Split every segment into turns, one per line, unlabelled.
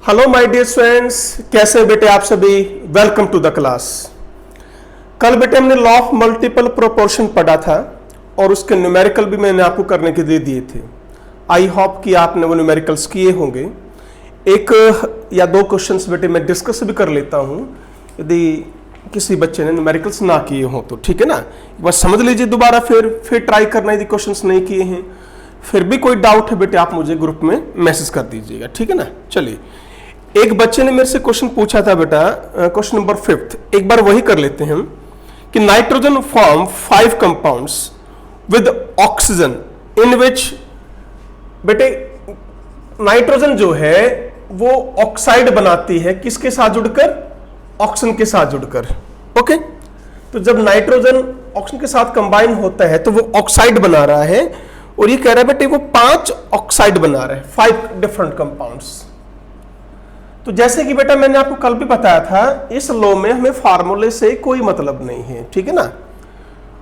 Hello my dear students, कैसे हैं बेटे आप सभी। Welcome to the class. कल बेटे हमने लॉ ऑफ मल्टीपल प्रोपोर्शन पढ़ा था और उसके न्यूमेरिकल भी मैंने आपको करने के लिए दिए थे। आई होप कि आपने वो न्यूमेरिकल्स किए होंगे। एक या दो क्वेश्चंस बेटे मैं डिस्कस भी कर लेता हूं यदि किसी बच्चे ने न्यूमेरिकल्स ना किए हों तो, ठीक है ना। बस समझ लीजिए दोबारा, फिर ट्राई करना यदि क्वेश्चंस नहीं किए हैं। फिर भी कोई डाउट है बेटे आप मुझे ग्रुप में मैसेज कर दीजिएगा, ठीक है ना। चलिए, एक बच्चे ने मेरे से क्वेश्चन पूछा था बेटा, क्वेश्चन नंबर 5, एक बार वही कर लेते हैं हम कि nitrogen form 5 compounds with oxygen in which, बेटे नाइट्रोजन जो है वो ऑक्साइड बनाती है किसके साथ जुड़कर, ऑक्सीजन के साथ जुड़कर। ओके, तो जब नाइट्रोजन ऑक्सीजन के साथ कंबाइन होता है तो वो ऑक्साइड बना रहा है और ये कह रहा है बेटे वो 5 ऑक्साइड बना रहा है, 5 डिफरेंट कंपाउंड्स। तो जैसे कि बेटा मैंने आपको कल भी बताया था, इस लॉ में हमें फार्मूले से कोई मतलब नहीं है, ठीक है ना।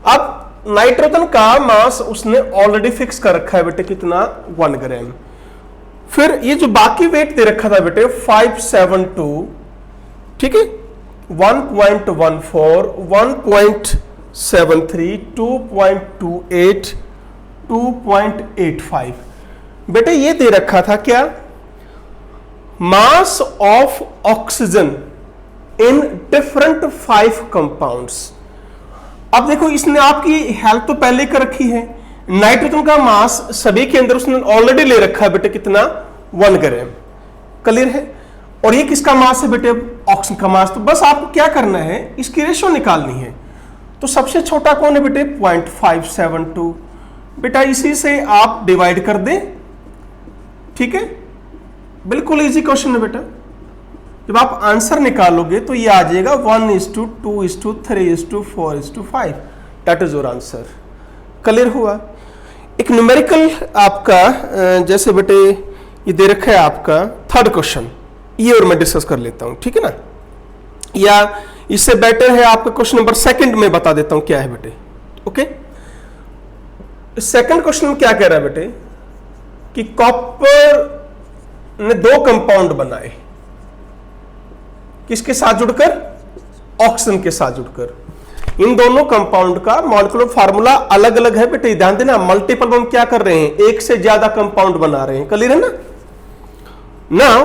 अब नाइट्रोजन का मास उसने ऑलरेडी फिक्स कर रखा है बेटे, कितना, 1 ग्राम। फिर ये जो बाकी वेट दे रखा था बेटे 572, ठीक है, 1.14, 1.73, 2.28, 2.85 बेटे ये दे रखा था क्या, mass of oxygen in different 5 compounds. अब देखो इसने आपकी हेल्थ तो पहले कर रखी है, नाइट्रोजन का मास सभी के अंदर उसने ऑलरेडी ले रखा है बेटे, कितना, 1 ग्राम। क्लियर है। और ये किसका मास है बेटे, ऑक्सीजन का मास। तो बस आपको क्या करना है, इसकी रेशियो निकालनी है। तो सबसे छोटा कौन है बेटे, 0.572। बेटा इसी से आप डिवाइड कर दें, ठीक है, बिल्कुल इजी क्वेश्चन है बेटा। जब आप आंसर निकालोगे तो ये आ जाएगा 1:2:3:4:5। That is your answer. Clear हुआ। एक न्यूमेरिकल आपका जैसे बेटे ये दे रखा है आपका 3rd क्वेश्चन, ये और मैं डिस्कस कर लेता हूं, ठीक है ना। या इससे बेटर है आपका क्वेश्चन नंबर 2 में बता देता हूं क्या है बेटे। ओके, 2nd क्वेश्चन में क्या कह रहा है बेटे कि कॉपर ने 2 कंपाउंड बनाए, किसके साथ जुड़कर, ऑक्सीजन के साथ जुड़कर। इन दोनों कंपाउंड का मॉलिक्यूलर फार्मूला अलग अलग है बेटे, ध्यान देना। मल्टीपल हम क्या कर रहे हैं, एक से ज्यादा कंपाउंड बना रहे हैं। क्लियर है ना। नाउ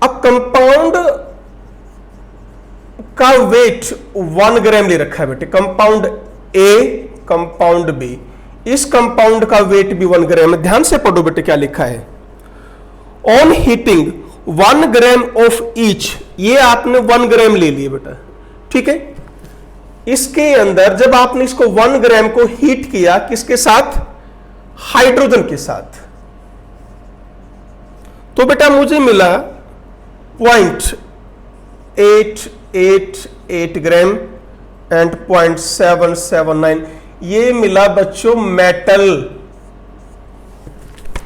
अब कंपाउंड का वेट 1 ग्राम ले रखा है बेटे, कंपाउंड ए, कंपाउंड बी। इस कंपाउंड का वेट भी 1 ग्राम है। ध्यान से पढ़ो बेटे क्या लिखा है, on heating 1 gram of each. ये आपने 1 ग्राम ले लिए बेटा, ठीक है। इसके अंदर जब आपने इसको 1 ग्राम को हीट किया, किसके साथ, हाइड्रोजन के साथ, तो बेटा मुझे मिला 0.888 ग्राम एंड 0.779। ये मिला बच्चों मेटल।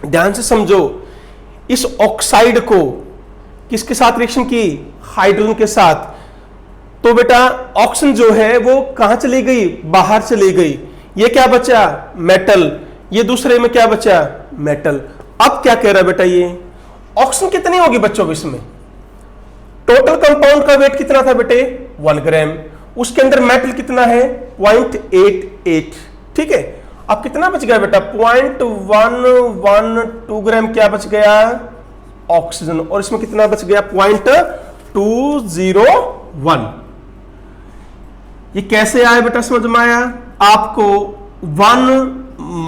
ध्यान से समझो, इस ऑक्साइड को किसके साथ रिएक्शन की, हाइड्रोजन के साथ। तो बेटा ऑक्सीजन जो है वो कहां चली गई, बाहर चली गई। ये क्या बचा, मेटल। ये दूसरे में क्या बचा, मेटल। अब क्या कह रहा है बेटा, ये ऑक्सीजन कितनी होगी बच्चों इसमें, टोटल कंपाउंड का वेट कितना था बेटे, 1 ग्राम। उसके अंदर मेटल कितना है, 0.88, ठीक है। अब कितना बच गया बेटा, 0.112 ग्राम क्या बच गया, ऑक्सीजन। और इसमें कितना बच गया, 0.201। ये कैसे आया बेटा, समझ में आया। आपको 1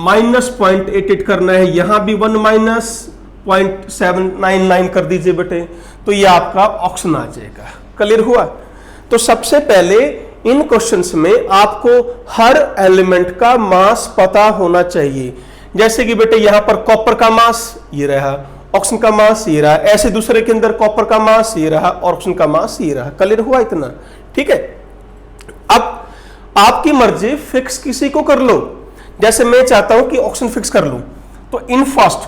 माइनस 0.88 करना है, यहां भी 1 माइनस 0.799 कर दीजिए बेटे, तो ये आपका ऑक्सीजन आ जाएगा। क्लियर हुआ। तो सबसे पहले इन क्वेश्चंस में आपको हर एलिमेंट का मास पता होना चाहिए। जैसे कि बेटे यहां पर कॉपर का मास ये रहा, ऑक्सीजन का मास ये रहा, ऐसे दूसरे के अंदर कॉपर का मास ये रहा, ऑक्सीजन का मास ये रहा। क्लियर हुआ इतना, ठीक है। अब आपकी मर्जी, फिक्स किसी को कर लो। जैसे मैं चाहता हूं कि ऑक्सीजन फिक्स कर लूं, तो in first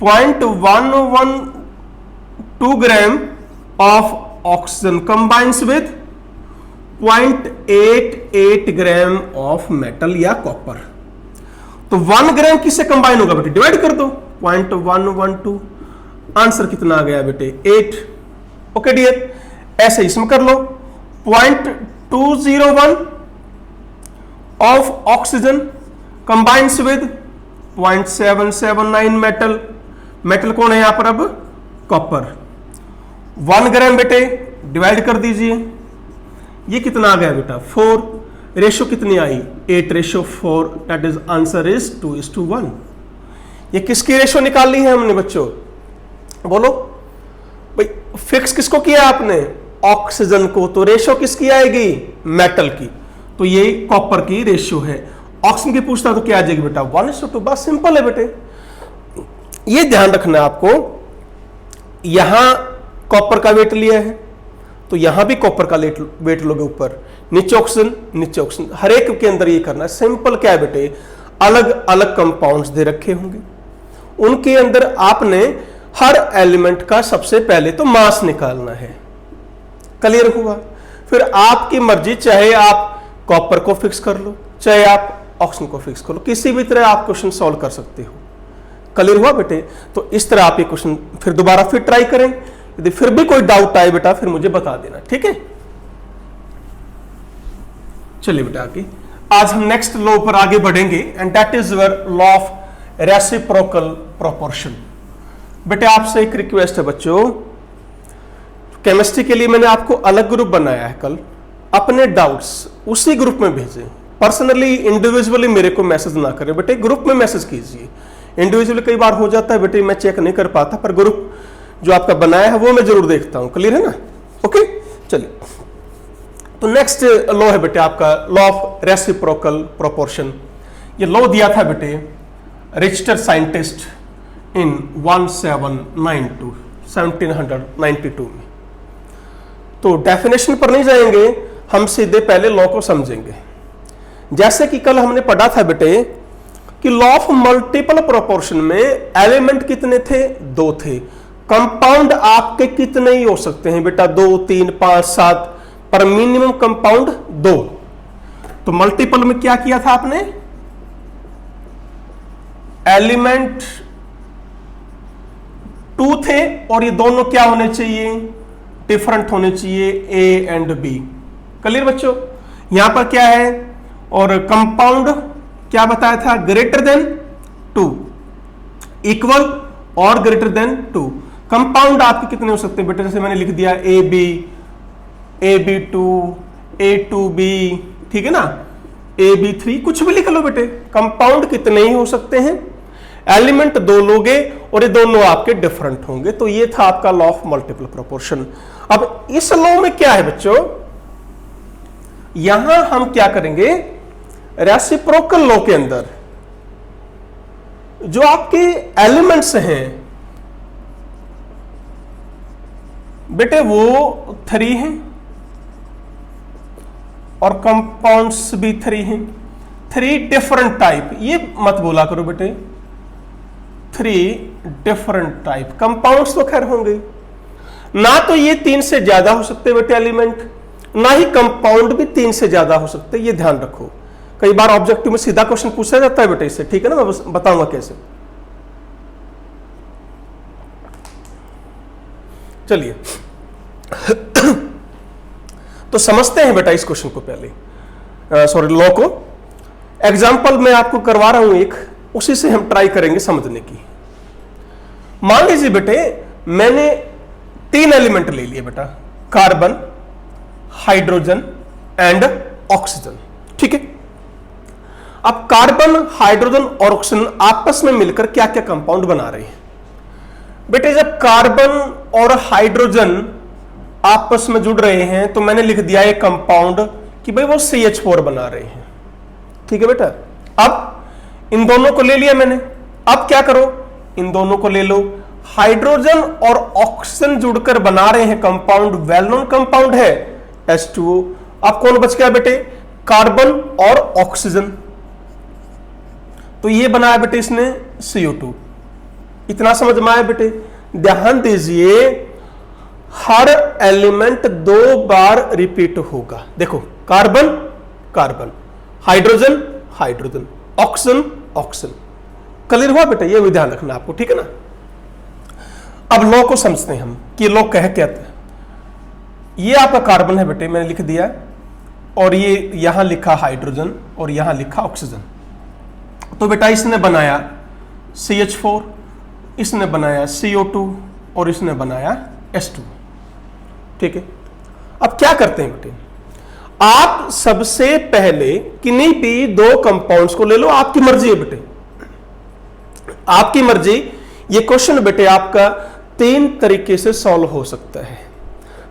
0.112 gram of oxygen combines with 0.88 gram of metal या कॉपर। तो 1 ग्राम किससे कंबाइन होगा बेटे, डिवाइड कर दो, 0.112। आंसर कितना आ गया बेटे, 8। ओके डियर, ऐसे इसमें कर लो 0.201 of oxygen combines with 0.779 metal. Metal कौन है यहां पर अब? कॉपर। 1 ग्राम बेटे डिवाइड कर दीजिए, ये कितना आ गया बेटा 4। रेशो कितनी आई 8:4, दैट इज आंसर इज 2:1। ये किसकी रेशो निकाली है हमने बच्चों? बोलो भाई, फिक्स किसको किया आपने? ऑक्सीजन को। तो रेशो किसकी आएगी? मेटल की। तो ये कॉपर की रेशो है। ऑक्सीजन की पूछता तो क्या आ जाएगी बेटा 1:2। बस सिंपल है बेटे, ये ध्यान रखना आपको। यहां कॉपर का वेट लिया है तो यहां भी कॉपर का वेट लोगे ऊपर, नीचे ऑक्सीजन नीचे ऑक्सीजन, हर एक के अंदर ये करना है। सिंपल क्या है बेटे, अलग अलग कंपाउंड्स दे रखे होंगे, उनके अंदर आपने हर एलिमेंट का सबसे पहले तो मास निकालना है। क्लियर हुआ? फिर आपकी मर्जी, चाहे आप कॉपर को फिक्स कर लो, चाहे आप ऑक्सीजन को फिक्स कर लो, किसी भी तरह आप क्वेश्चन सॉल्व कर सकते हो। क्लियर हुआ बेटे? तो इस तरह आप ये क्वेश्चन फिर दोबारा फिर ट्राई करें। यदि फिर भी कोई डाउट आए बेटा फिर मुझे बता देना, ठीक है? चलिए बेटा आगे, आज हम नेक्स्ट लॉ पर आगे बढ़ेंगे and that is your law of reciprocal proportion. बेटे आपसे एक रिक्वेस्ट है बच्चों, केमिस्ट्री के लिए मैंने आपको अलग ग्रुप बनाया है कल, अपने डाउट्स उसी ग्रुप में भेजें। पर्सनली इंडिविजुअली मेरे को मैसेज ना करें बेटे, ग्रुप में मैसेज कीजिए। इंडिविजुअली कई बार हो जाता है बेटे, मैं चेक नहीं कर पाता, पर ग्रुप जो आपका बनाया है वो मैं जरूर देखता हूं। क्लियर है ना? ओके चलिए, तो नेक्स्ट लॉ है बेटे आपका लॉ ऑफ रेसिप्रोकल प्रोपोर्शन। ये लॉ दिया था बेटे रिचटर साइंटिस्ट इन 1792 में। तो डेफिनेशन पर नहीं जाएंगे हम, सीधे पहले लॉ को समझेंगे। जैसे कि कल हमने पढ़ा था बेटे कि लॉ ऑफ मल्टीपल प्रोपोर्शन में एलिमेंट कितने थे? 2 थे। कंपाउंड आपके कितने ही हो सकते हैं बेटा? 2, 3, 5, 7, पर मिनिमम कंपाउंड 2। तो मल्टीपल में क्या किया था आपने? एलिमेंट 2 थे और ये दोनों क्या होने चाहिए? डिफरेंट होने चाहिए, ए एंड बी। क्लियर बच्चों? यहां पर क्या है? और कंपाउंड क्या बताया था? ग्रेटर देन 2, इक्वल और ग्रेटर देन 2। कंपाउंड आपके कितने हो सकते हैं बेटे? जैसे मैंने लिख दिया AB, AB2, A2B, ठीक है ना, AB3, कुछ भी लिख लो बेटे। कंपाउंड कितने ही हो सकते हैं, एलिमेंट 2 लोगे और ये दोनों आपके डिफरेंट होंगे। तो ये था आपका लॉ ऑफ मल्टीपल प्रोपोर्शन। अब इस लॉ में क्या है बच्चों, यहां हम क्या करेंगे, रेसिप्रोकल लॉ के अंदर जो आपके एलिमेंट्स हैं बेटे वो 3 हैं और कंपाउंड्स भी 3 हैं। 3 डिफरेंट टाइप, ये मत बोला करो बेटे 3 डिफरेंट टाइप। कंपाउंड्स तो खैर होंगे ना, तो ये 3 से ज्यादा हो सकते बेटे एलिमेंट, ना ही कंपाउंड भी 3 से ज्यादा हो सकते, ये ध्यान रखो। कई बार ऑब्जेक्टिव में सीधा क्वेश्चन पूछा जाता है बेटे इससे, ठीक है ना, मैं बताऊंगा कैसे। चलिए तो समझते हैं बेटा इस क्वेश्चन को पहले, सॉरी लॉ को। एग्जाम्पल मैं आपको करवा रहा हूं एक, उसी से हम ट्राई करेंगे समझने की। मान लीजिए बेटे मैंने 3 एलिमेंट ले लिए बेटा, कार्बन, हाइड्रोजन एंड ऑक्सीजन, ठीक है। अब कार्बन, हाइड्रोजन और ऑक्सीजन आपस में मिलकर क्या क्या कंपाउंड बना रहे हैं बेटे? जब कार्बन और हाइड्रोजन आपस में जुड़ रहे हैं तो मैंने लिख दिया एक कंपाउंड कि भाई वो CH4 बना रहे हैं, ठीक है बेटा। अब इन दोनों को ले लिया मैंने, अब क्या करो, इन दोनों को ले लो। हाइड्रोजन और ऑक्सीजन जुड़कर बना रहे हैं कंपाउंड, वेल नोन कंपाउंड है H2O। अब कौन बच गया बेटे? कार्बन और ऑक्सीजन। तो ये बनाया बेटे इसने CO2। इतना समझ में आया बेटे? ध्यान दीजिए, हर एलिमेंट 2 बार रिपीट होगा। देखो, carbon carbon, hydrogen hydrogen, oxygen oxygen. Clear हुआ बेटा? ये भी ध्यान रखना आपको, ठीक है ना। अब लॉ को समझते हैं हम कि लॉ कह क्या है। ये आपका कार्बन है बेटे, मैंने लिख दिया, और ये यहां लिखा हाइड्रोजन और यहां लिखा ऑक्सीजन। तो बेटा इसने बनाया CH4, इसने बनाया CO2 और इसने बनाया H2। ठीक है, अब क्या करते हैं बेटे, आप सबसे पहले किन्हीं भी दो कंपाउंड्स को ले लो, आपकी मर्जी है बेटे, आपकी मर्जी। ये क्वेश्चन बेटे आपका 3 तरीके से सॉल्व हो सकता है।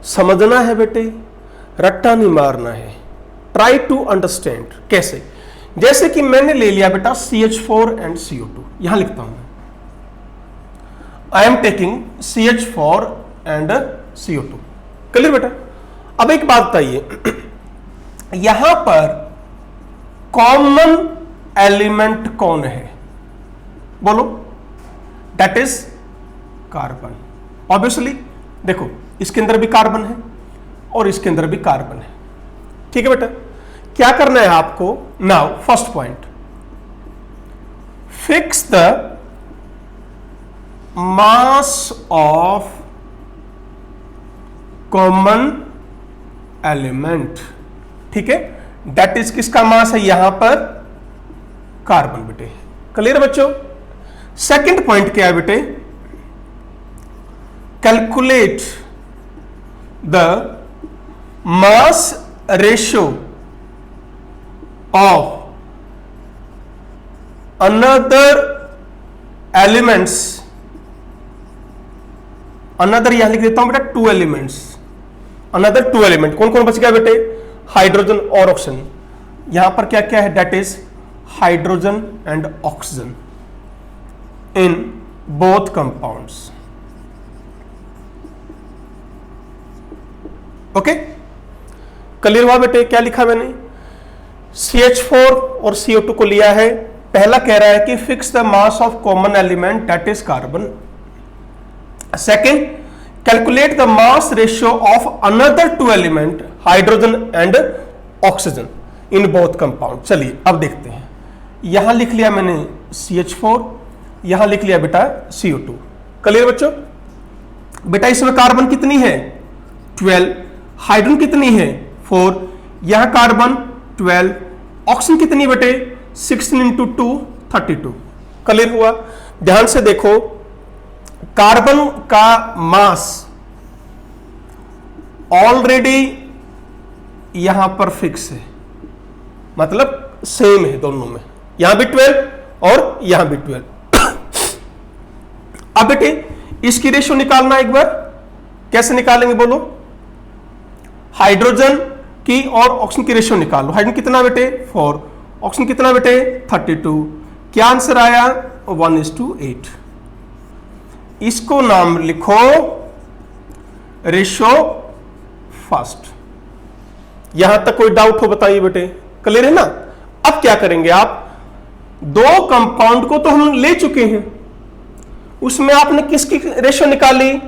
समझना है बेटे, रट्टा नहीं मारना है, ट्राई टू अंडरस्टैंड। कैसे? जैसे कि मैंने ले लिया बेटा CH4 एंड CO2, यहां लिखता हूं, I am taking CH4 and CO2। Clear बेटा? अब एक बात बताइए, यहां पर कॉमन एलिमेंट कौन है? बोलो। That is carbon. ऑब्वियसली देखो, इसके अंदर भी कार्बन है और इसके अंदर भी कार्बन है। ठीक है बेटा, क्या करना है आपको? Now first point, fix the mass of common element. ठीक है, दैट इज किसका मास है यहां पर? कार्बन बेटे। क्लियर बच्चों? सेकंड पॉइंट क्या है बेटे? Calculate the mass ratio of another elements. Another यहां लिख देता हूं बेटा 2 एलिमेंट्स। अनदर 2 एलिमेंट कौन कौन बच गया बेटे? हाइड्रोजन और ऑक्सीजन। यहां पर क्या क्या है? That is hydrogen and oxygen in both compounds. Okay, clear हुआ बेटे? क्या लिखा मैंने? CH4 और CO2 को लिया है। पहला कह रहा है कि fix the mass of common element that is carbon. Second, calculate the mass ratio of another 2 element hydrogen and oxygen in both compound. चलिए अब देखते हैं। यहां लिख लिया मैंने CH4, यहां लिख लिया बेटा CO2। क्लियर बच्चों? बेटा इसमें कार्बन कितनी है? 12। हाइड्रोजन कितनी है? 4। यहां कार्बन 12। ऑक्सीजन कितनी बेटे? 16 × 2 32। क्लियर हुआ? ध्यान से देखो, कार्बन का मास ऑलरेडी यहां पर फिक्स है, मतलब सेम है दोनों में, यहां भी 12 और यहां भी 12। अब बेटे इसकी रेशियो निकालना एक बार, कैसे निकालेंगे बोलो? हाइड्रोजन की और ऑक्सीजन की रेशियो निकालो। हाइड्रोजन कितना बेटे? 4। ऑक्सीजन कितना बेटे? 32। क्या आंसर आया? 1:8। इसको नाम लिखो रेशियो फर्स्ट। यहां तक कोई डाउट हो बताइए बेटे? क्लियर है ना? अब क्या करेंगे आप? 2 कंपाउंड को तो हम ले चुके हैं, उसमें आपने किसकी रेशियो निकाली?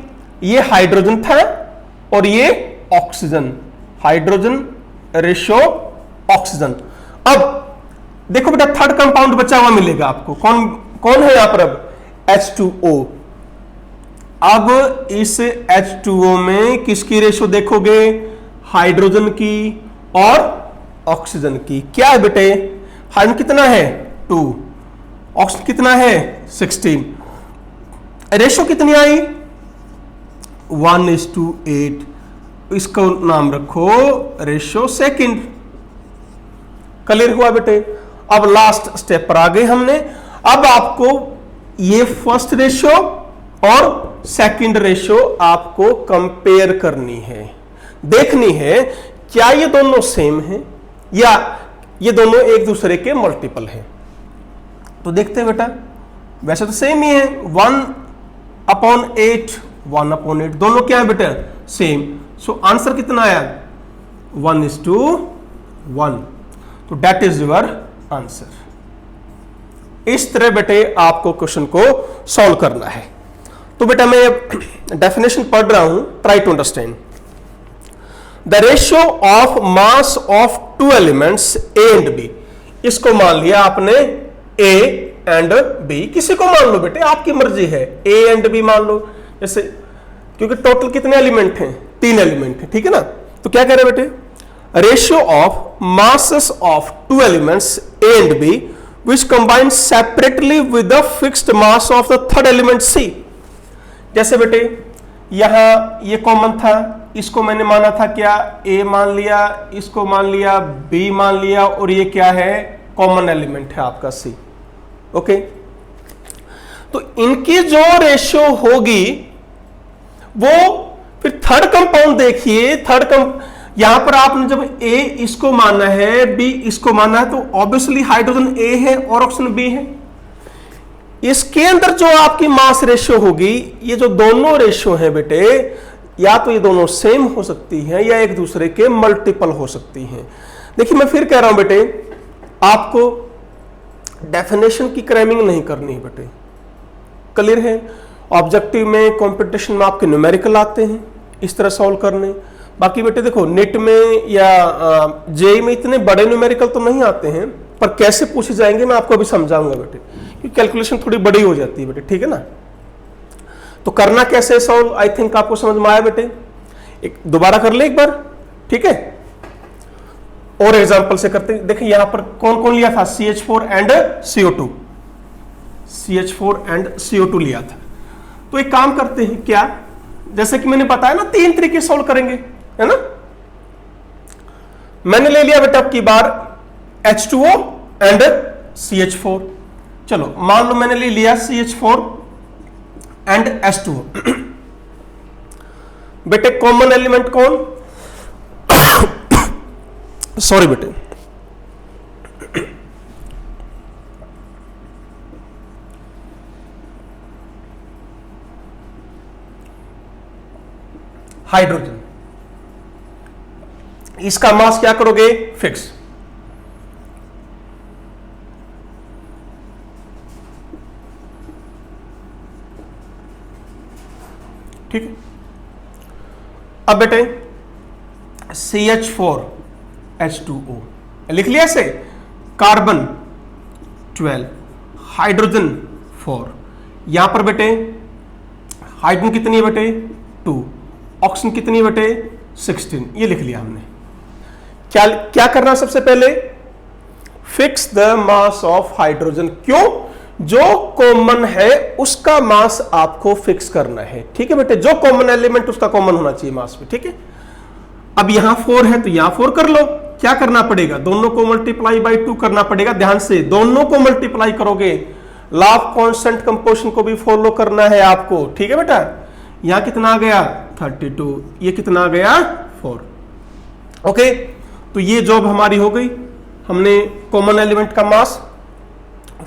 ये हाइड्रोजन था और ये ऑक्सीजन। Hydrogen ratio oxygen. अब देखो बेटा, थर्ड कंपाउंड बचा हुआ मिलेगा आपको। कौन कौन है यहां पर? अब H2O। अब इस H2O में किसकी रेशियो देखोगे? हाइड्रोजन की और ऑक्सीजन की। क्या है बेटे? हाइड्रोजन कितना है? 2। ऑक्सीजन कितना है? 16। रेशियो कितनी आई? 1:8। इसको नाम रखो रेशियो सेकंड। क्लियर हुआ बेटे? अब लास्ट स्टेप पर आ गए हमने। अब आपको ये फर्स्ट रेशियो और सेकंड रेशियो आपको कंपेयर करनी है, देखनी है क्या ये दोनों सेम हैं या ये दोनों एक दूसरे के मल्टीपल हैं। तो देखते हैं बेटा, वैसे तो सेम ही है, 1/8 1/8 दोनों क्या है बेटा? सेम। सो आंसर कितना आया? 1:1। तो दैट इज योर आंसर। इस तरह बेटे आपको क्वेश्चन को सॉल्व करना है। तो बेटा मैं डेफिनेशन पढ़ रहा हूं, try to understand. The ratio of mass of 2 elements A and B. इसको मान लिया आपने ए एंड बी, किसी को मान लो बेटे, आपकी मर्जी है, ए एंड बी मान लो। जैसे क्योंकि टोटल कितने एलिमेंट हैं? तीन एलिमेंट है, ठीक है ना। तो क्या कह रहे हैं बेटे, ratio of masses of two elements A and B which combine separately with the fixed mass of the third element C. जैसे बेटे यहां ये कॉमन था, इसको मैंने माना था क्या, ए मान लिया, इसको मान लिया, बी मान लिया, और ये क्या है, कॉमन एलिमेंट है आपका सी। ओके, तो इनकी जो रेशियो होगी वो फिर थर्ड कंपाउंड देखिए, यहां पर आपने जब ए इसको माना है, बी इसको माना है, तो ऑब्वियसली हाइड्रोजन ए है और ऑक्सीजन बी है। इसके अंदर जो आपकी मास रेशियो होगी, ये जो दोनों रेशियो है बेटे, या तो ये दोनों सेम हो सकती हैं या एक दूसरे के मल्टीपल हो सकती हैं। देखिए मैं फिर कह रहा हूं बेटे, आपको डेफिनेशन की क्रैमिंग नहीं करनी है बेटे, क्लियर है। ऑब्जेक्टिव में, कंपटीशन में आपके न्यूमेरिकल आते हैं इस तरह सॉल्व करने। बाकी बेटे देखो नेट में या जेई में इतने बड़े न्यूमेरिकल तो नहीं आते हैं, पर कैसे पूछे जाएंगे मैं आपको अभी समझाऊंगा बेटे, क्योंकि कैलकुलेशन थोड़ी बड़ी हो जाती है बेटे, ठीक है ना। तो करना कैसे सॉल्व, आई थिंक आपको समझ में आया बेटे। एक दोबारा कर ले एक बार, ठीक है, और एग्जांपल से करते हैं। देखिए यहां पर कौन कौन लिया था, CH4 and CO2, CH4 and CO2 लिया था। तो एक काम करते हैं क्या, जैसे कि मैंने बताया ना, तीन तरीके सॉल्व करेंगे, है ना। मैंने ले लिया बेटा अब की बार H2O एंड CH4। चलो मान लो मैंने ले लिया CH4 एंड H2O। बेटे कॉमन एलिमेंट कौन, सॉरी बेटे, हाइड्रोजन। इसका मास क्या करोगे, फिक्स। ठीक है, अब बेटे CH4 H2O लिख लिया ऐसे, कार्बन 12, हाइड्रोजन 4। यहां पर बेटे हाइड्रोजन कितनी है बेटे 2, ऑक्सीजन कितनी है बेटे 16, ये लिख लिया हमने। क्या करना सबसे पहले, fix the mass of hydrogen. क्यों, जो कॉमन है उसका मास आपको फिक्स करना है, ठीक है बेटे। जो कॉमन एलिमेंट उसका कॉमन होना चाहिए मास में, ठीक है। अब यहां 4 है तो यहां 4 कर लो। क्या करना पड़ेगा, दोनों को मल्टीप्लाई बाई 2 करना पड़ेगा। ध्यान से दोनों को मल्टीप्लाई करोगे, लॉ ऑफ कांस्टेंट कंपोजिशन को भी फॉलो करना है आपको, ठीक है बेटा। यहां कितना आ गया 32, ये कितना आ गया 4। ओके, तो ये जॉब हमारी हो गई, हमने कॉमन एलिमेंट का मास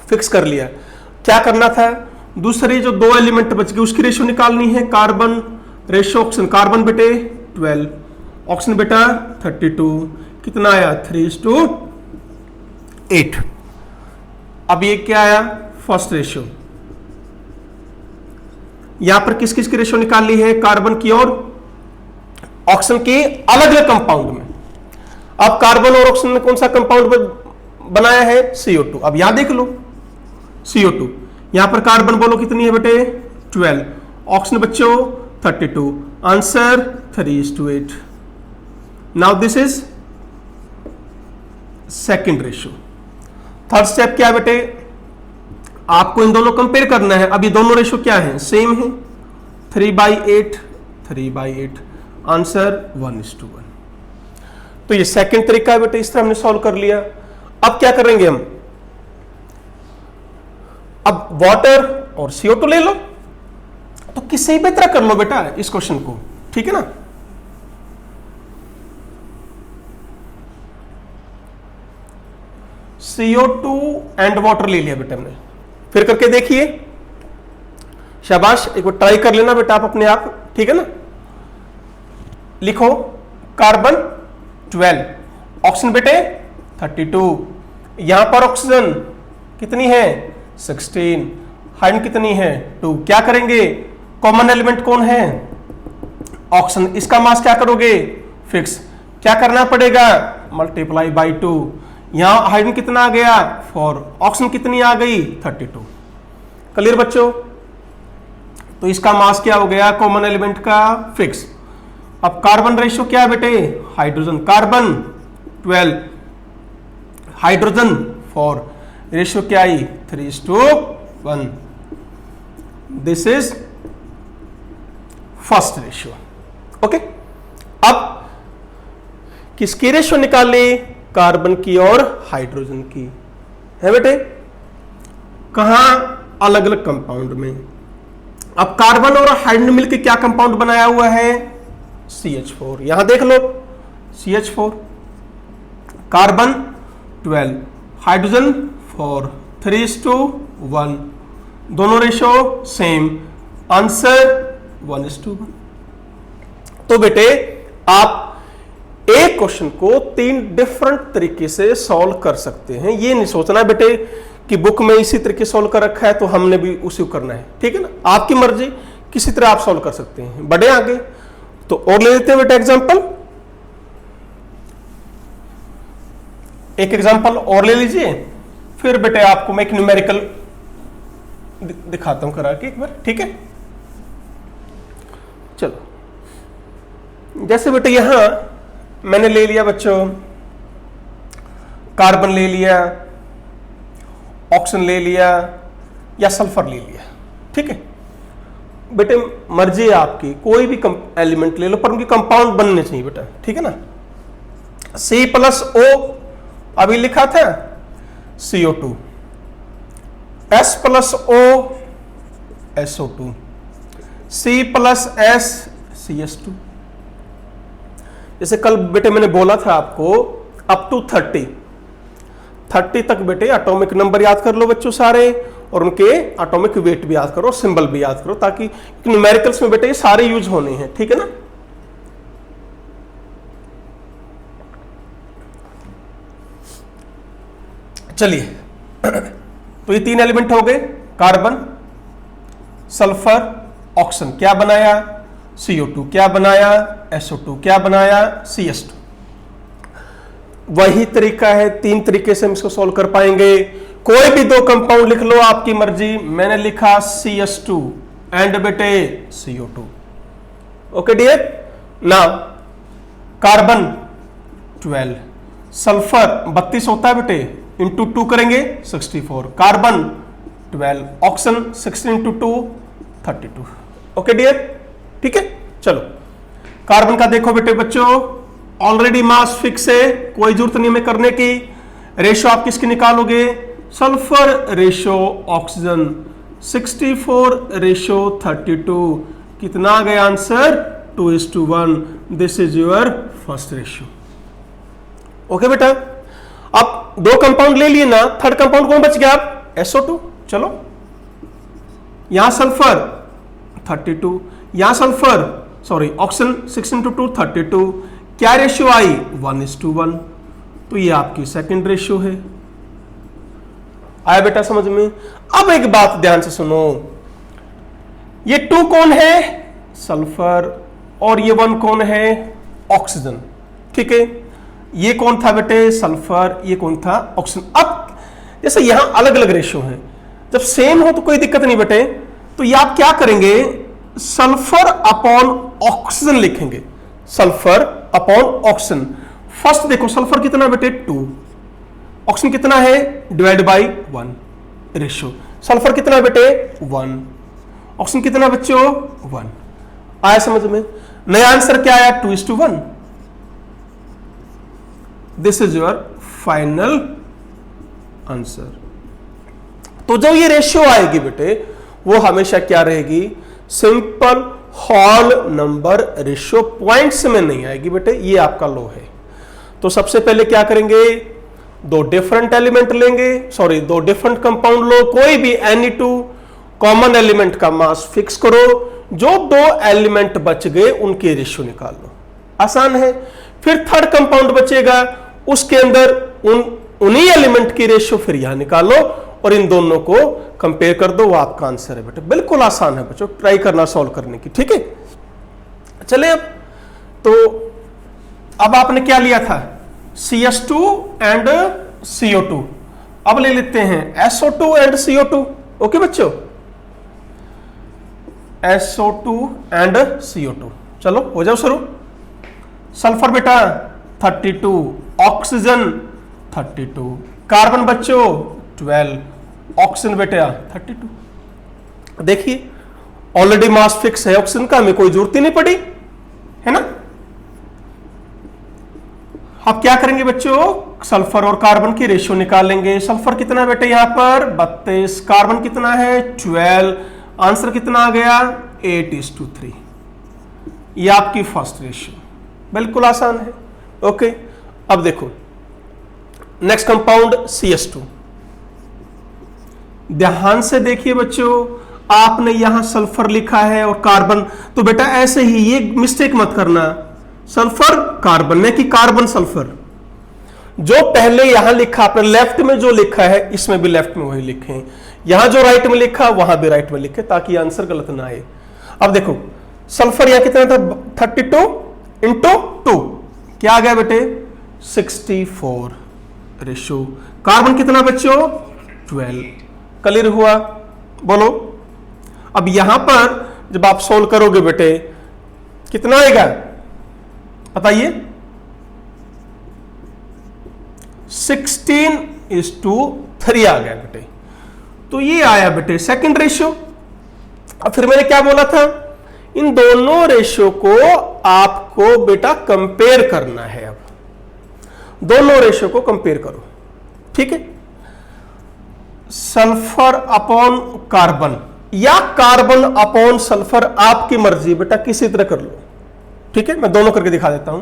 फिक्स कर लिया। क्या करना था, दूसरे जो दो एलिमेंट बच गए उसकी रेशियो निकालनी है। कार्बन रेशियो ऑक्सीजन, कार्बन बेटे 12, ऑक्सीजन बेटा 32, कितना आया 3:8। अब ये क्या आया, फर्स्ट रेशियो। यहां पर किस किस की रेशियो निकाल ली है, कार्बन की और ऑक्सीजन की अलग अलग कंपाउंड में। अब कार्बन और ऑक्सीजन ने कौन सा कंपाउंड बनाया है, CO2। अब यहां देख लो CO2, यहां पर कार्बन बोलो कितनी है बेटे 12, ऑक्सीजन बच्चों 32, answer 3:8। Now this is second ratio. Third step क्या है बेटे, आपको इन दोनों कंपेयर करना है। अब ये दोनों रेशियो क्या है, सेम है, 3/8, 3/8, आंसर 1:1। तो ये सेकंड तरीका है बेटे, इस तरह हमने सॉल्व कर लिया। अब क्या करेंगे हम, अब वाटर और CO2 ले लो, तो किसी भी तरह कर लो बेटा इस क्वेश्चन को, ठीक है ना। CO2 एंड वाटर ले लिया बेटा हमने, फिर करके देखिए, शाबाश, एक बार ट्राई कर लेना बेटा आप अपने आप, ठीक है ना। लिखो कार्बन 12, ऑक्सीजन बेटे 32, यहां पर ऑक्सीजन कितनी है 16, हाइड्रोजन कितनी है 2। क्या करेंगे, कॉमन एलिमेंट कौन है, ऑक्सीजन, इसका मास क्या करोगे फिक्स। क्या करना पड़ेगा, मल्टीप्लाई बाई 2। यहां हाइड्रोजन कितना आ गया 4, ऑक्सीजन कितनी आ गई 32। क्लियर बच्चों, तो इसका मास क्या हो गया कॉमन एलिमेंट का फिक्स। अब कार्बन रेशियो क्या है बेटे, हाइड्रोजन कार्बन 12, हाइड्रोजन 4, रेशियो क्या आई 3:1। This is first ratio. Okay, अब किसकी रेशियो निकाले, कार्बन की और हाइड्रोजन की, है बेटे, कहां, अलग अलग कंपाउंड में। अब कार्बन और हाइड्रोजन मिलकर क्या कंपाउंड बनाया हुआ है, CH4, यहां देख लो CH4, कार्बन 12, हाइड्रोजन 4, 3:1, दोनों रेशो सेम, आंसर 1:1। तो बेटे आप एक क्वेश्चन को 3 डिफरेंट तरीके से सॉल्व कर सकते हैं। ये नहीं सोचना बेटे कि बुक में इसी तरीके सॉल्व कर रखा है तो हमने भी उसी को करना है, ठीक है ना, आपकी मर्जी, किसी तरह आप सॉल्व कर सकते हैं। बढ़े आगे, तो और ले लेते हैं बेटा एग्जांपल, एक एग्जांपल और ले लीजिए, फिर बेटे आपको मैं एक न्यूमेरिकल दिखाता हूं करा के एक बार, ठीक है। चलो, जैसे बेटे यहां मैंने ले लिया बच्चों, कार्बन ले लिया, ऑक्सीजन ले लिया या सल्फर ले लिया, ठीक है बेटे, मर्जी है आपकी, कोई भी एलिमेंट ले लो पर उनके कंपाउंड बनने चाहिए बेटा, ठीक है ना। C+O अभी लिखा था CO2, S+O SO2, C+S CS2। जैसे कल बेटे मैंने बोला था आपको अप टू 30 तक बेटे एटॉमिक नंबर याद कर लो बच्चों सारे, और उनके एटॉमिक वेट भी याद करो, सिंबल भी याद करो, ताकि न्यूमेरिकल्स में बेटे ये सारे यूज होने हैं, ठीक है ना। चलिए, तो ये 3 एलिमेंट हो गए, कार्बन, सल्फर, ऑक्सीजन, क्या बनाया CO2, क्या बनाया SO2, क्या बनाया CS2। वही तरीका है, 3 तरीके से हम इसको सॉल्व कर पाएंगे। कोई भी 2 कंपाउंड लिख लो, आपकी मर्जी। मैंने लिखा CS2 एंड बेटे CO2। Okay dear, now carbon 12, sulphur 32 होता है बेटे, इंटू 2 करेंगे 64, carbon 12, oxygen 16 into 2 32। Okay dear, ठीक है। चलो, कार्बन का देखो बेटे बच्चों, ऑलरेडी मास फिक्स है, कोई जरूरत नहीं हमें करने की। रेशो आप किसकी निकालोगे, सल्फर रेशो ऑक्सीजन 64 रेशो 32, कितना आ गया answer 2:1। This is your first ratio. Okay बेटा, अब 2 कंपाउंड ले लिए ना, थर्ड कंपाउंड कौन बच गया, आप SO2। चलो, यहां सल्फर 32, यहां सल्फर सॉरी ऑक्सीजन 6 इंटू 2 32, क्या रेशियो आई 1:1। तो ये आपकी सेकंड रेशियो है। आया बेटा समझ में। अब एक बात ध्यान से सुनो, ये 2 कौन है, सल्फर, और ये 1 कौन है, ऑक्सीजन, ठीक है। ये कौन था बेटे, सल्फर, ये कौन था, ऑक्सीजन। अब जैसे यहां अलग अलग रेशियो है, जब सेम हो तो कोई दिक्कत नहीं बेटे, तो ये आप क्या करेंगे, सल्फर अपॉन ऑक्सीजन लिखेंगे, सल्फर अपॉन ऑक्सीजन। फर्स्ट देखो सल्फर कितना बेटे 2, ऑक्सीजन कितना है, डिवाइड बाई 1 रेशियो। सल्फर कितना बेटे 1, ऑक्सीजन कितना बच्चों 1। आया समझ में। नया आंसर क्या आया 2:1। This is your final answer. तो जब ये रेशियो आएगी बेटे, वो हमेशा क्या रहेगी, simple whole number ratio, points में नहीं आएगी बेटे, ये आपका लो है। तो सबसे पहले क्या करेंगे, 2 डिफरेंट एलिमेंट लेंगे, सॉरी 2 डिफरेंट कंपाउंड लो, कोई भी एनी 2 कॉमन एलिमेंट का मास फिक्स करो, जो 2 एलिमेंट बच गए उनके रेशियो निकाल लो, आसान है। फिर थर्ड कंपाउंड बचेगा, उसके अंदर उन्हीं एलिमेंट की रेशियो फिर यहां निकालो और इन दोनों को कंपेयर कर दो, वो आपका आंसर है बेटे। बिल्कुल आसान है बच्चों, ट्राई करना सॉल्व करने की, ठीक है। चलिए, अब तो अब आपने क्या लिया था, CS2 एंड CO2। अब ले लेते हैं SO2 एंड CO2। ओके बच्चों, SO2 एंड CO2, चलो हो जाओ शुरू। सल्फर बेटा 32, ऑक्सीजन 32, कार्बन बच्चों 12, ऑक्सीजन बेटा 32। देखिए ऑलरेडी मास फिक्स है ऑक्सीजन का, हमें कोई जरूरत ही नहीं पड़ी, है ना। अब क्या करेंगे बच्चों, सल्फर और कार्बन की रेशियो निकालेंगे। सल्फर कितना बेटे यहां पर 32, कार्बन कितना है 12, आंसर कितना आ गया 8:3। ये आपकी फर्स्ट रेशियो, बिल्कुल आसान है। ओके, अब देखो नेक्स्ट कंपाउंड CH2। ध्यान से देखिए बच्चों, आपने यहां सल्फर लिखा है और कार्बन, तो बेटा ऐसे ही ये मिस्टेक मत करना, सल्फर कार्बन नहीं कि कार्बन सल्फर। जो पहले यहां लिखा आपने लेफ्ट में जो लिखा है इसमें भी लेफ्ट में वही लिखें, यहां जो राइट में लिखा वहां भी राइट में लिखे, ताकि आंसर गलत ना आए। अब देखो सल्फर यहां कितना था 32 इंटू 2, क्या आ गया बेटे 64 रेशियो। कार्बन कितना बच्चों 12, क्लियर हुआ, बोलो। अब यहां पर जब आप सोल्व करोगे बेटे कितना आएगा बताइए, 16:3 आ गया बेटे, तो ये आया बेटे सेकंड रेशियो। अब फिर मैंने क्या बोला था, इन दोनों रेशियो को आपको बेटा कंपेयर करना है। अब दोनों रेशियो को कंपेयर करो, ठीक है। सल्फर अपॉन कार्बन या कार्बन अपॉन सल्फर, आपकी मर्जी बेटा, किसी तरह कर लो, ठीक है। मैं दोनों करके दिखा देता हूं।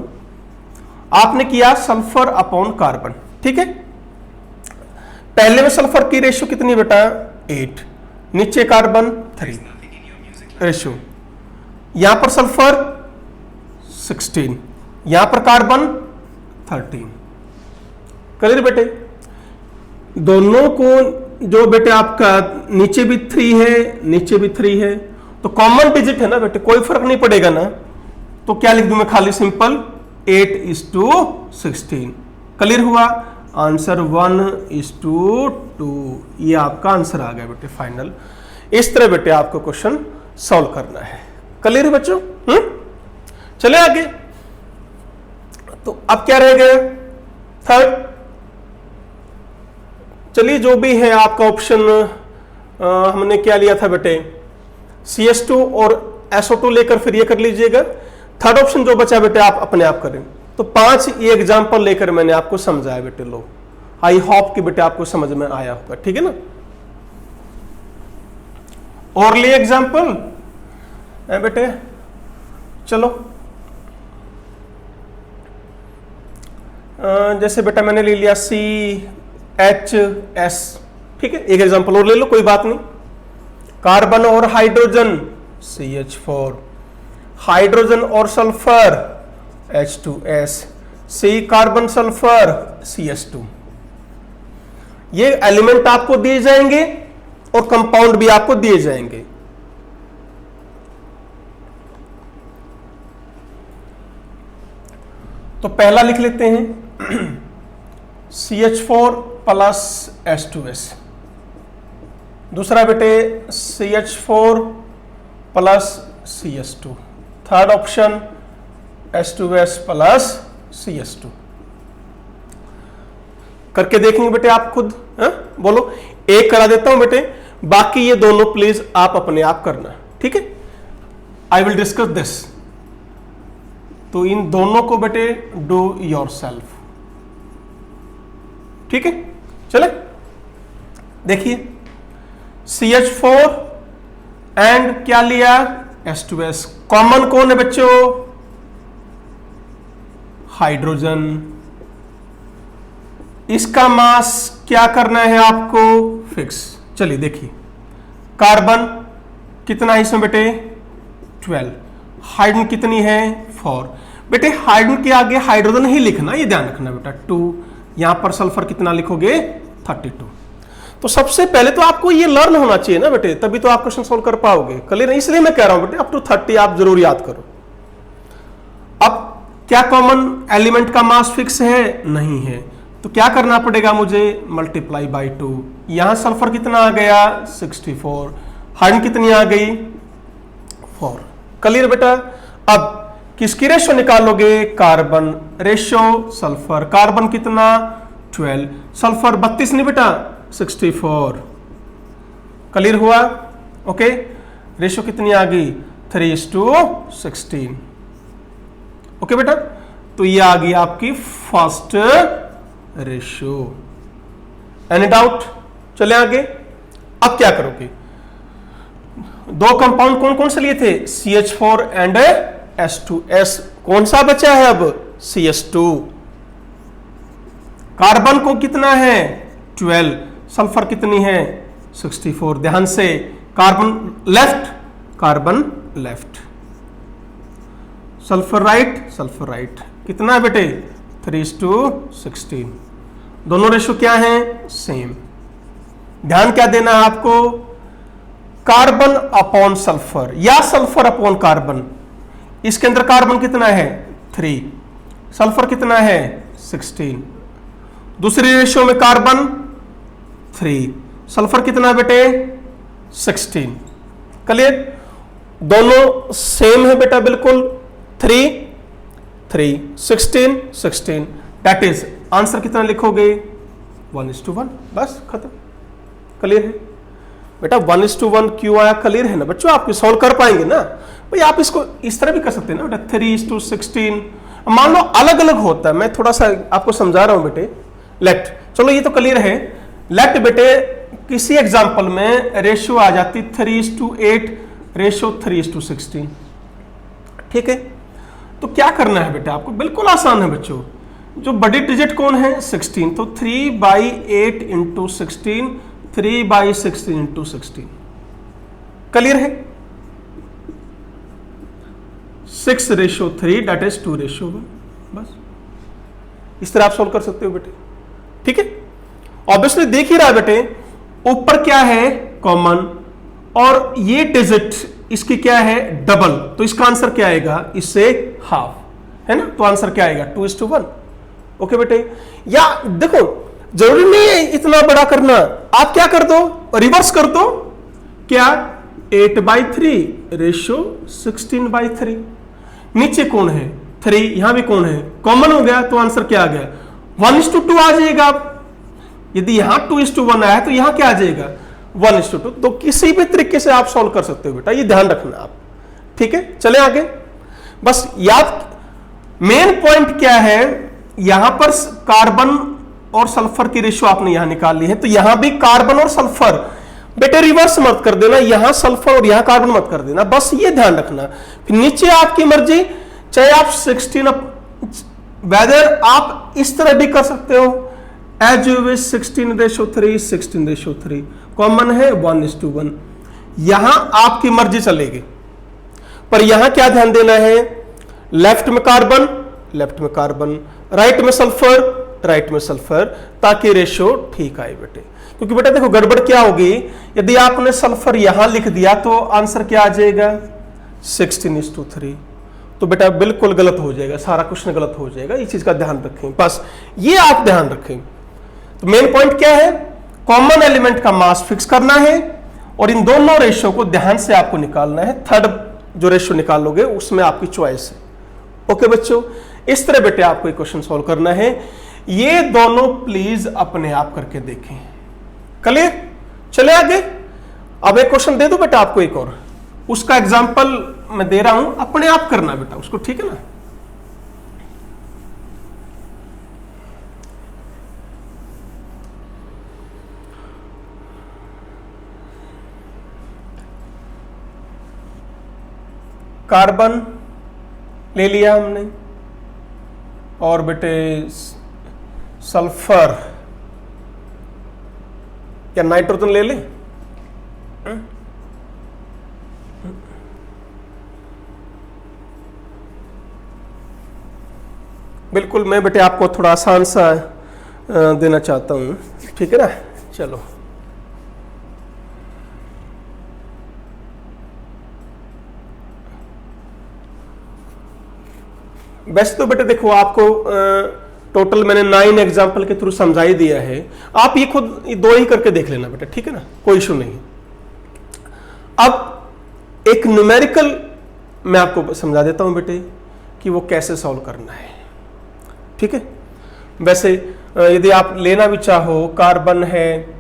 आपने किया सल्फर अपॉन कार्बन, ठीक है। पहले में सल्फर की रेशियो कितनी बेटा 8, नीचे कार्बन 3 रेशियो, यहां पर सल्फर 16, यहां पर कार्बन 13, क्लियर बेटे। दोनों को जो बेटे आपका नीचे भी 3 है नीचे भी 3 है, तो कॉमन डिजिट है ना बेटे, कोई फर्क नहीं पड़ेगा ना, तो क्या लिख दूं मैं खाली सिंपल 8:16, क्लियर हुआ। आंसर 1:2, ये आपका आंसर आ गया बेटे फाइनल। इस तरह बेटे आपको क्वेश्चन सॉल्व करना है, क्लियर है बच्चों। चले आगे, तो अब क्या रह गया थर्ड। चलिए जो भी है आपका ऑप्शन, हमने क्या लिया था बेटे CH2 और SO2 लेकर फिर ये कर लीजिएगा। थर्ड ऑप्शन जो बचा बेटे आप अपने आप करें। तो 5 ये एग्जाम्पल लेकर मैंने आपको समझाया बेटे, लो आई होप कि बेटे आपको समझ में आया होगा, ठीक है ना। और लिए एग्जाम्पल बेटे, चलो जैसे बेटा मैंने ले लिया CHS, ठीक है। एक एग्जांपल और ले लो, कोई बात नहीं। कार्बन और हाइड्रोजन CH4, हाइड्रोजन और sulphur H2S, C carbon sulphur CH2। ये एलिमेंट आपको दिए जाएंगे और कंपाउंड भी आपको दिए जाएंगे। तो पहला लिख लेते हैं CH4 प्लस H2S, दूसरा बेटे CH4 plus CH2, third option H2S plus CH2। करके देखेंगे बेटे आप खुद, बोलो। एक करा देता हूं बेटे, बाकी ये दोनों प्लीज आप अपने आप करना, ठीक है। आई विल डिस्कस दिस, तो इन दोनों को बेटे डू योरसेल्फ, ठीक है। चले देखिए CH4 एंड क्या लिया H2S, कॉमन कौन है बच्चों हाइड्रोजन। इसका मास क्या करना है आपको फिक्स। चलिए देखिए, कार्बन कितना है इसमें बेटे 12, हाइड्रोजन कितनी है 4। बेटे हाइड्रोजन के आगे हाइड्रोजन ही लिखना, ये ध्यान रखना बेटा 2। यहां पर सल्फर कितना लिखोगे 32। तो सबसे पहले तो आपको ये लर्न होना चाहिए ना बेटे, तभी तो आप क्वेश्चन सोल्व कर पाओगे, क्लियर। इसलिए मैं कह रहा हूं बेटे अप टू 30 आप जरूर याद करो। अब क्या कॉमन एलिमेंट का मास फिक्स है, नहीं है, तो क्या करना पड़ेगा मुझे मल्टीप्लाई बाई 2। यहां सल्फर कितना आ गया 64, हाइड्रोजन कितनी आ गई 4, क्लियर बेटा। अब किसकी रेशो निकालोगे? Carbon ratio sulphur. कार्बन कितना? 12। सल्फर 32 नहीं बेटा, 64। क्लियर हुआ? ओके, रेशो कितनी आ गई? 3:16। ओके बेटा, तो ये आ गई आपकी फर्स्ट रेशो। Any doubt? चले आगे। अब क्या करोगे? दो कंपाउंड कौन कौन से लिए थे? CH4 and H2S। कौन सा बचा है अब? CH2। कार्बन को कितना है? 12। सल्फर कितनी है? 64। ध्यान से, carbon left, carbon left, sulphur right, sulphur right. कितना है बेटे? 3:16। दोनों रेशो क्या है? सेम। ध्यान क्या देना है आपको? कार्बन अपॉन सल्फर या सल्फर अपॉन कार्बन। इसके अंदर कार्बन कितना है? 3, सल्फर कितना है? 16। दूसरी रेशियो में कार्बन 3, सल्फर कितना बेटे? 16। क्लियर? दोनों सेम है बेटा, बिल्कुल। 3, 3, 16, 16। दैट इज आंसर कितना लिखोगे? 1:1। बस खत्म। क्लियर है बेटा? 1:1 क्यों आया? क्लियर है ना बच्चों? आप सॉल्व कर पाएंगे ना भाई? आप इसको इस तरह भी कर सकते हैं ना बेटा, 3:16। मान लो अलग अलग होता है, मैं थोड़ा सा आपको समझा रहा हूं बेटे। लेट, चलो ये तो क्लियर है। लेट बेटे किसी एग्जांपल में रेशियो आ जाती 3:8, रेशियो 3:16। ठीक है, तो क्या करना है बेटा आपको? बिल्कुल आसान है बच्चों। जो बड़ी डिजिट कौन है? 16। तो 3/8 इंटू 16, 3/16 इंटू 16। क्लियर है? 6:3 दैट इज 2:1। बस इस तरह आप सोल्व कर सकते हो बेटे। ठीक है, ऑब्वियसली देख ही रहा है बेटे, ऊपर क्या है? कॉमन, और ये डिजिट इसकी क्या है? डबल। तो इसका आंसर क्या आएगा? इससे हाफ, है ना? तो आंसर क्या आएगा? 2:1। ओके बेटे, या देखो जरूरी नहीं है इतना बड़ा करना, आप क्या कर दो? रिवर्स कर दो। क्या? 8/3 रेशियो 16/3। नीचे कौन है? 3, यहां भी कौन है? कॉमन हो गया, तो आंसर क्या आ गया? 1:2 आ जाएगा। यदि यहां 2:1 आया तो यहां क्या आ जाएगा? 1:2। तो किसी भी तरीके से आप सॉल्व कर सकते हो बेटा, ये ध्यान रखना आप। ठीक है, चले आगे। बस याद, मेन पॉइंट क्या है? यहां पर कार्बन और सल्फर की रेशियो आपने यहां निकाल ली है, तो यहां भी कार्बन और सल्फर बेटे रिवर्स मत कर देना, यहां सल्फर और यहां कार्बन मत कर देना, बस ये ध्यान रखना। फिर नीचे आपकी मर्जी, चाहे आप 16 वेदर आप इस तरह भी कर सकते हो, एज यू विश, 16:3, 16:3। कॉमन है 1:1। यहां आपकी मर्जी चलेगी, पर यहां क्या ध्यान देना है? लेफ्ट में कार्बन, लेफ्ट में कार्बन, राइट में सल्फर, राइट में सल्फर, ताकि रेशियो ठीक आए बेटे। क्योंकि बेटा देखो गड़बड़ क्या होगी, यदि आपने सल्फर यहां लिख दिया तो आंसर क्या आ जाएगा? 16:3। तो बेटा बिल्कुल गलत हो जाएगा, सारा क्वेश्चन गलत हो जाएगा। इस चीज का ध्यान रखें, बस ये आप ध्यान रखें। तो मेन पॉइंट क्या है? कॉमन एलिमेंट का मास फिक्स करना है और इन दोनों रेशियो को ध्यान से आपको निकालना है। थर्ड जो रेशियो निकालोगे उसमें आपकी चॉइस है। ओके बच्चों, इस तरह बेटे आपको क्वेश्चन सॉल्व करना है। ये दोनों प्लीज अपने आप करके देखें। क्लियर? चले आगे। अब एक क्वेश्चन दे दो बेटा आपको एक और, उसका एग्जांपल मैं दे रहा हूं, अपने आप करना बेटा उसको, ठीक है ना? कार्बन ले लिया हमने और बेटे सल्फर या नाइट्रोजन ले लें। बिल्कुल, मैं बेटे आपको थोड़ा आसान सा देना चाहता हूं, ठीक है ना? चलो वैसे तो बेटे देखो आपको टोटल मैंने 9 एग्जाम्पल के थ्रू समझा ही दिया है, आप ये खुद 2 ही करके देख लेना बेटा, ठीक है ना? कोई इशू नहीं। अब एक न्यूमेरिकल मैं आपको समझा देता हूं बेटे। कि वो कैसे सॉल्व करना है। ठीक है, वैसे यदि आप लेना भी चाहो, कार्बन है,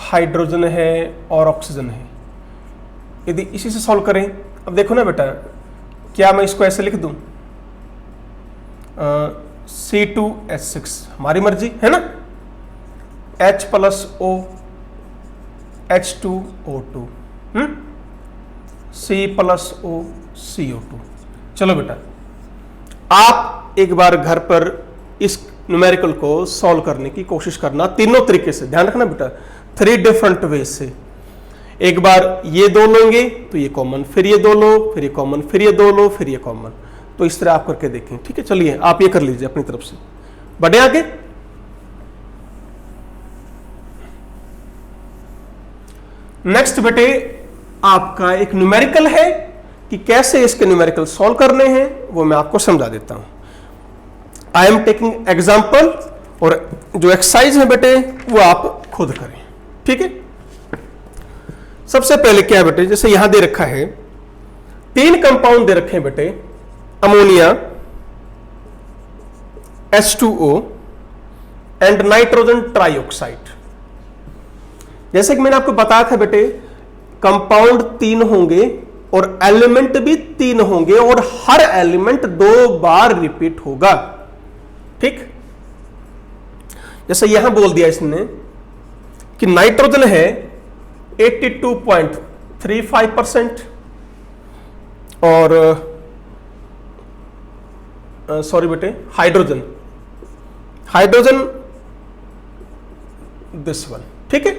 हाइड्रोजन है और ऑक्सीजन है, यदि इसी से सॉल्व करें, अब देखो ना बेटा, क्या मैं इसको ऐसे लिख दूं C2H6, हमारी मर्जी है ना, H plus O H2O2, C plus O CO2। चलो बेटा, आप एक बार घर पर इस न्यूमेरिकल को सॉल्व करने की कोशिश करना, तीनों तरीके से, ध्यान रखना बेटा, 3 डिफरेंट वे से। एक बार ये दो लेंगे तो ये कॉमन, फिर ये दो लो, फिर ये कॉमन, फिर ये दो लो, फिर ये कॉमन, तो इस तरह आप करके देखें। ठीक है, चलिए आप ये कर लीजिए अपनी तरफ से, बढ़े आगे। नेक्स्ट बेटे आपका एक न्यूमेरिकल है कि कैसे इसके न्यूमेरिकल सॉल्व करने हैं, वो मैं आपको समझा देता हूं। आई एम टेकिंग एग्जाम्पल, और जो एक्सरसाइज है बेटे वो आप खुद करें। ठीक है, सबसे पहले क्या है बेटे, जैसे यहां दे रखा है 3 कंपाउंड दे रखे हैं बेटे, ammonia, H2O and nitrogen trioxide. जैसे कि मैंने आपको बताया था बेटे, कंपाउंड 3 होंगे और एलिमेंट भी 3 होंगे, और हर एलिमेंट 2 बार रिपीट होगा। ठीक, जैसे यहां बोल दिया इसने कि नाइट्रोजन है 82.35% और सॉरी बेटे, हाइड्रोजन दिस वन। ठीक है,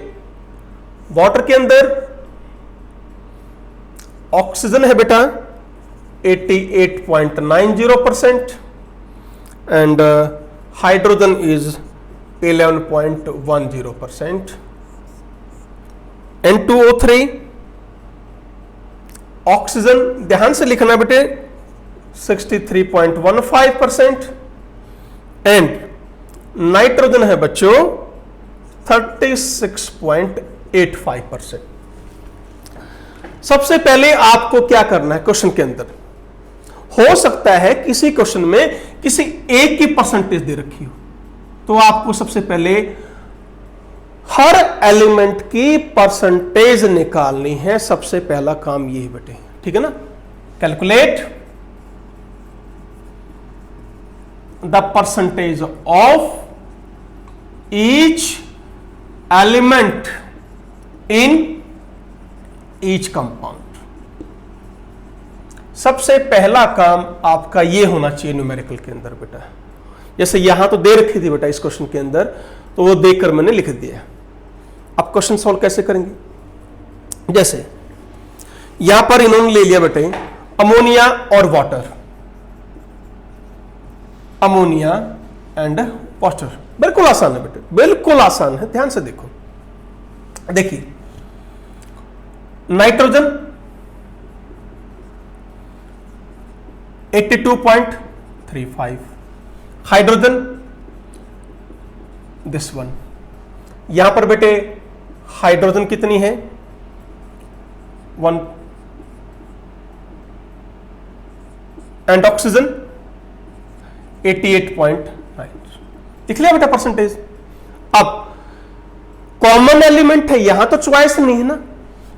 वाटर के अंदर ऑक्सीजन है बेटा 88.90% and hydrogen is 11.10%। N2O3, oxygen ध्यान से लिखना बेटे 63.15% एंड नाइट्रोजन है बच्चों 36.85%। सबसे पहले आपको क्या करना है, क्वेश्चन के अंदर हो सकता है किसी क्वेश्चन में किसी एक की परसेंटेज दे रखी हो, तो आपको सबसे पहले हर एलिमेंट की परसेंटेज निकालनी है। सबसे पहला काम ये है बेटे, ठीक है ना। Calculate the percentage of each element in each compound. सबसे पहला काम आपका ये होना चाहिए न्यूमेरिकल के अंदर बेटा। जैसे यहां तो दे रखी थी बेटा इस क्वेश्चन के अंदर, तो वो देखकर मैंने लिख दिया। अब क्वेश्चन सॉल्व कैसे करेंगे, जैसे यहां पर इन्होंने ले लिया बेटे अमोनिया और वाटर, अमोनिया एंड वाटर। बिल्कुल आसान है बेटे, बिल्कुल आसान है, ध्यान से देखो। देखिए नाइट्रोजन 82.35, हाइड्रोजन दिस वन। यहां पर बेटे हाइड्रोजन कितनी है 1 एंड ऑक्सीजन 88.9। लिख लिया बेटा परसेंटेज। अब कॉमन एलिमेंट है, यहां तो चॉइस नहीं है ना।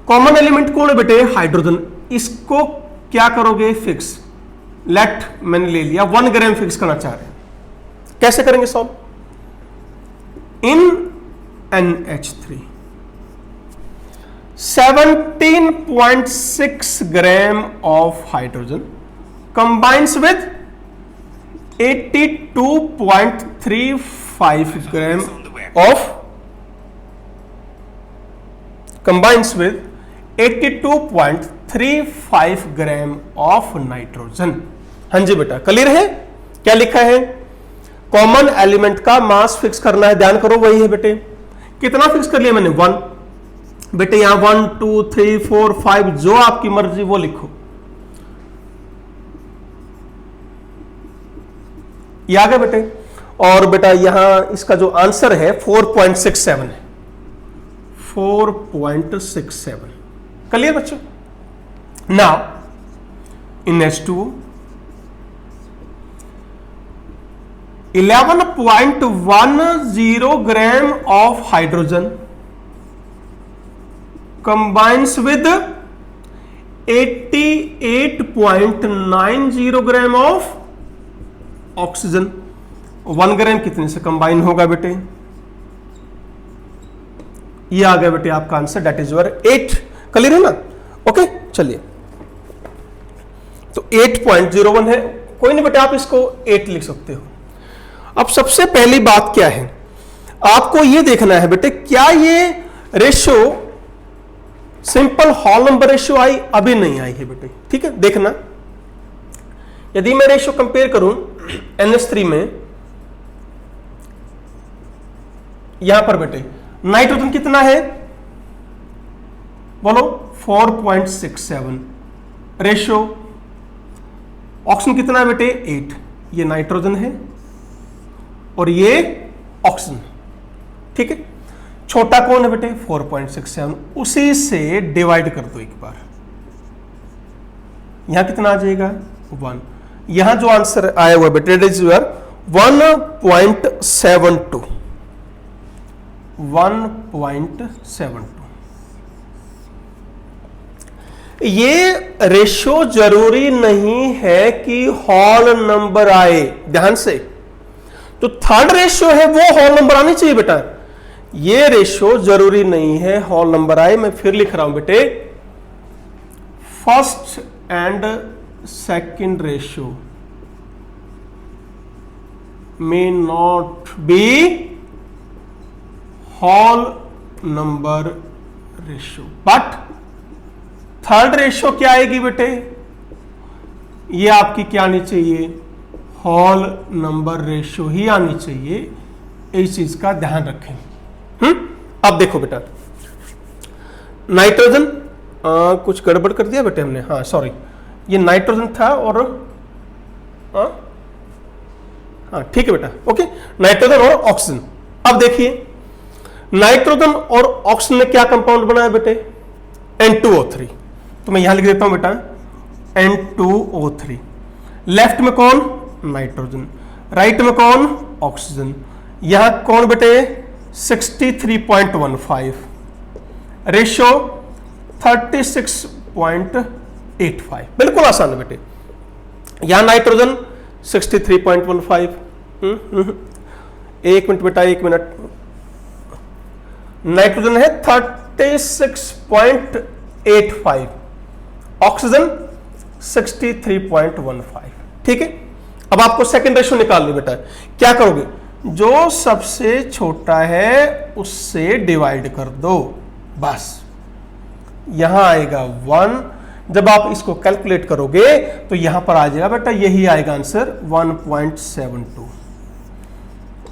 कॉमन एलिमेंट कौन है बेटे, हाइड्रोजन। इसको क्या करोगे, फिक्स। लेट मैंने ले लिया 1 ग्राम फिक्स करना चाह रहे हैं, कैसे करेंगे solve. In NH3 17.6 gram of hydrogen combines with 82.35 gram of combines with 82.35 gram of nitrogen. हाँ जी बेटा, क्लियर है। क्या लिखा है, कॉमन एलिमेंट का मास फिक्स करना है। ध्यान करो, वही है बेटे। कितना फिक्स कर लिया मैंने 1 बेटे। यहां 1 2 3 4 5 जो आपकी मर्जी वो लिखो। ये आ गया बेटे। और बेटा यहां इसका जो आंसर है 4.67 है, 4.67। क्लियर बच्चों। Now in H2O 11.10 gram of hydrogen combines with 88.90 gram of oxygen. 1 ग्राम कितने से कंबाइन होगा बेटे? ये आ गया बेटे आपका answer, that is your 8। Clear है ना? ओके चलिए, तो 8.01 है, कोई नहीं बेटे आप इसको 8 लिख सकते हो। अब सबसे पहली बात क्या है, आपको ये देखना है बेटे क्या ये ratio simple hall number ratio आई? अभी नहीं आई है बेटे, ठीक है। देखना, यदि मैं रेशियो कंपेयर करूं NH3 में, यहां पर बेटे नाइट्रोजन कितना है बोलो? 4.67। रेशियो ऑक्सीजन कितना है बेटे? 8। ये नाइट्रोजन है और ये ऑक्सीजन, ठीक है। छोटा कौन है बेटे? 4.67। उसी से डिवाइड कर दो एक बार, यहां कितना आ जाएगा? 1। यहां जो आंसर आया हुआ बेटे इट इज योर 1.72। 1.72। ये रेशियो जरूरी नहीं है कि हॉल नंबर आए, ध्यान से। तो थर्ड रेशियो है वो हॉल नंबर आनी चाहिए बेटा, ये रेशियो जरूरी नहीं है हॉल नंबर आए। मैं फिर लिख रहा हूं बेटे, first and second ratio may not be whole number ratio, but third ratio क्या आएगी बेटे? ये आपकी क्या आनी चाहिए? होल नंबर रेशियो ही आनी चाहिए। इस चीज का ध्यान रखें। अब देखो बेटा, नाइट्रोजन कुछ गड़बड़ कर दिया बेटे हमने, हाँ सॉरी, ये नाइट्रोजन था और हाँ ठीक है बेटा, ओके। नाइट्रोजन और ऑक्सीजन। अब देखिए नाइट्रोजन और ऑक्सीजन ने क्या कंपाउंड बनाया बेटे? N2O3। तो मैं यहां लिख देता हूं बेटा N2O3। लेफ्ट में कौन? नाइट्रोजन। राइट में कौन? ऑक्सीजन। यहां कौन बेटे? 63.15। रेशियो 36.85। बिल्कुल आसान है बेटे। यहां नाइट्रोजन 63.15। एक मिनट बेटा, एक मिनट। नाइट्रोजन है 36.85, ऑक्सीजन 63.15, ठीक है। अब आपको सेकंड रेशियो निकालनी बेटा। क्या करोगे? जो सबसे छोटा है उससे डिवाइड कर दो, बस। यहां आएगा 1। जब आप इसको कैलकुलेट करोगे तो यहां पर आ जाएगा बेटा, यही आएगा आंसर 1.72।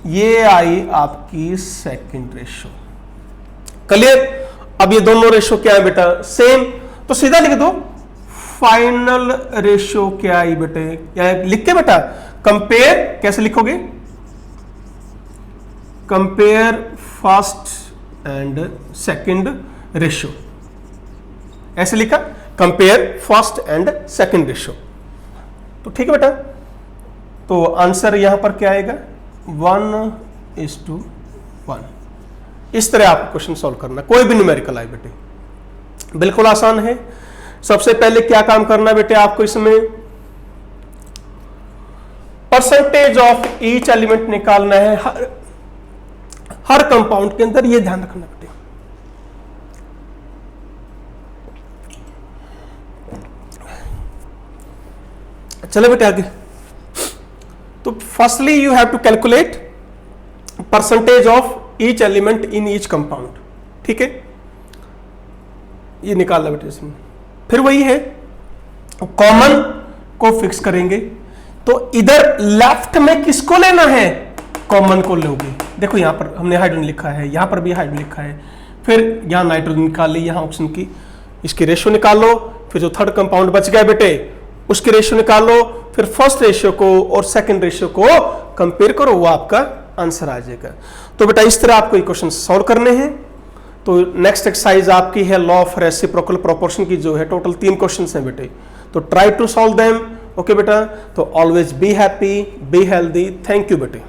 ये आई आपकी सेकंड रेशियो। क्लियर? अब ये दोनों रेशियो क्या है बेटा? सेम। तो सीधा लिख दो फाइनल रेशियो क्या आई बेटे? क्या लिख के बेटा कंपेयर कैसे लिखोगे? Compare first and second ratio, ऐसे लिखा, compare first and second ratio. तो ठीक है बेटा, तो आंसर यहां पर क्या आएगा? 1:1। इस तरह आपको क्वेश्चन सॉल्व करना, कोई भी न्यूमेरिकल आए बेटे, बिल्कुल आसान है। सबसे पहले क्या काम करना है बेटे आपको? इसमें परसेंटेज ऑफ ईच एलिमेंट निकालना है हर कंपाउंड के अंदर, ये ध्यान रखना बेटे। चलो बेटे आगे। तो firstly you have to calculate percentage of each element in each compound, ठीक है। ये निकालना बेटे इसमें। फिर वही है, कॉमन को फिक्स करेंगे। तो इधर लेफ्ट में किसको लेना है? कॉमन को लोगे। देखो यहां पर हमने हाइड्रोजन लिखा है, यहां पर भी हाइड्रोजन लिखा है, फिर यहां नाइट्रोजन निकाल ली, यहां ऑक्सीजन की, इसकी रेशियो निकाल लो। फिर जो थर्ड कंपाउंड बच गया बेटे उसकी रेशियो निकाल लो। फिर फर्स्ट रेशियो को और सेकंड रेशियो को कंपेयर करो, वो आपका आंसर आ जाएगा। तो बेटा इस तरह आपको क्वेश्चन सॉल्व करने हैं। तो नेक्स्ट एक्सरसाइज आपकी है लॉ ऑफ रेसिप्रोकल प्रोपोर्शन की, जो है टोटल 3 क्वेश्चन हैं बेटे। तो try to solve them okay बेटा, तो always be happy, be healthy. Thank you बेटे।